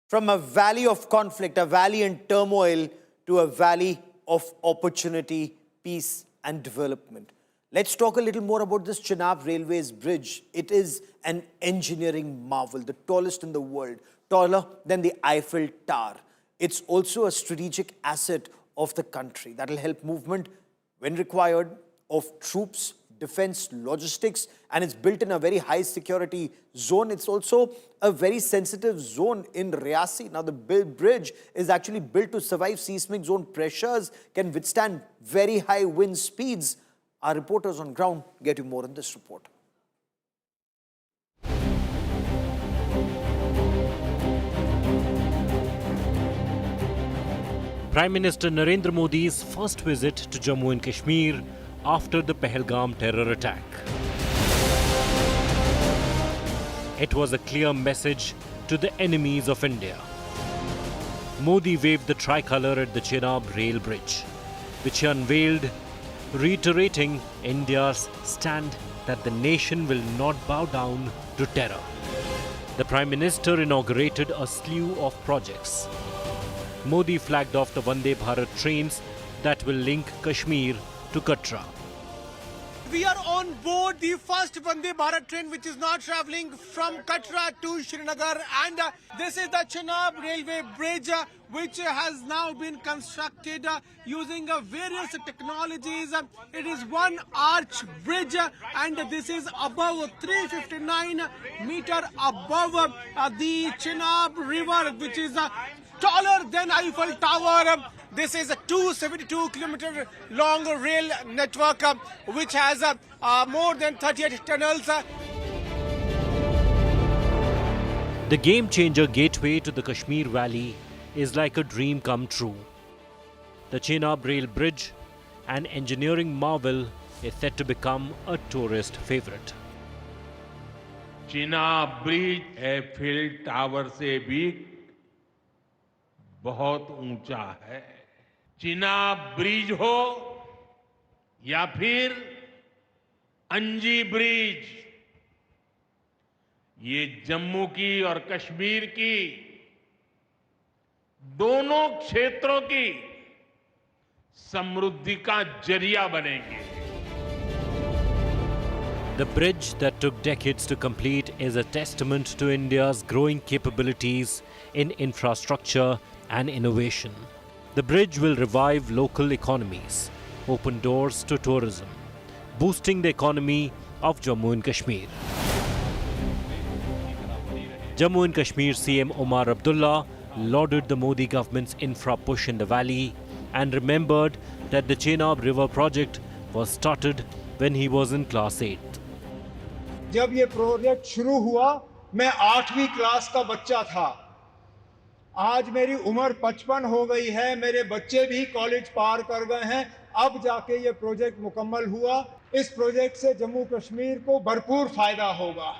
From a valley of conflict, a valley in turmoil, to a valley of opportunity, peace, and development. Let's talk a little more about this Chenab Railways Bridge. It is an engineering marvel, the tallest in the world, taller than the Eiffel Tower. It's also a strategic asset of the country that will help movement, when required, of troops, defense, logistics, and it's built in a very high security zone. It's also a very sensitive zone in Riyasi. Now, the bridge is actually built to survive seismic zone pressures, can withstand very high wind speeds. Our reporters on ground get you more in this report. Prime Minister Narendra Modi's first visit to Jammu and Kashmir after the Pahalgam terror attack. It was a clear message to the enemies of India. Modi waved the tricolour at the Chenab Rail Bridge, which he unveiled, reiterating India's stand that the nation will not bow down to terror. The Prime Minister inaugurated a slew of projects. Modi flagged off the Vande Bharat trains that will link Kashmir to Katra. We are on board the first Vande Bharat train, which is now travelling from Katra to Srinagar, and this is the Chenab Railway Bridge, which has now been constructed using various technologies. It is one arch bridge, and this is above 359 meter above the Chenab River, which is taller than Eiffel Tower. This is a 272-kilometer long rail network which has more than 38 tunnels. The game-changer gateway to the Kashmir Valley is like a dream come true. The Chenab Rail Bridge, an engineering marvel, is set to become a tourist favorite. Chenab Bridge Eiffel Tower से भी बहुत ऊंचा है. Chenab bridge हो या फिर अंजी bridge, ये जम्मू की और कश्मीर की दोनों क्षेत्रों की समृद्धि का जरिया बनेंगे. The bridge that took decades to complete is a testament to India's growing capabilities in infrastructure and innovation. The bridge will revive local economies, open doors to tourism, boosting the economy of Jammu and Kashmir. Jammu and Kashmir CM Omar Abdullah lauded the Modi government's infra push in the valley and remembered that the Chenab River project was started when he was in class 8th. जब ये project शुरू हुआ, मैं 8वीं class का बच्चा था. आज मेरी उम्र 55 हो गई है, मेरे बच्चे भी कॉलेज पार कर गए हैं. अब जाके ये प्रोजेक्ट मुकम्मल हुआ. इस प्रोजेक्ट से जम्मू कश्मीर को भरपूर फायदा होगा.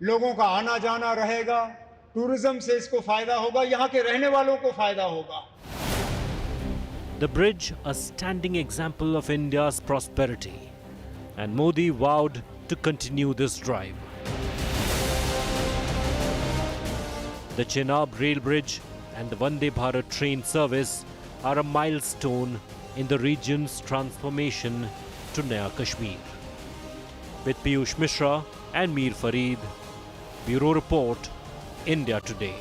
लोगों का आना जाना रहेगा, टूरिज्म से इसको फायदा होगा, यहाँ के रहने वालों को फायदा होगा. The bridge, a standing example of India's prosperity, and Modi vowed to continue this drive. The Chenab Rail Bridge and the Vande Bharat train service are a milestone in the region's transformation to Naya Kashmir. With Piyush Mishra and Mir Fareed, Bureau Report, India Today.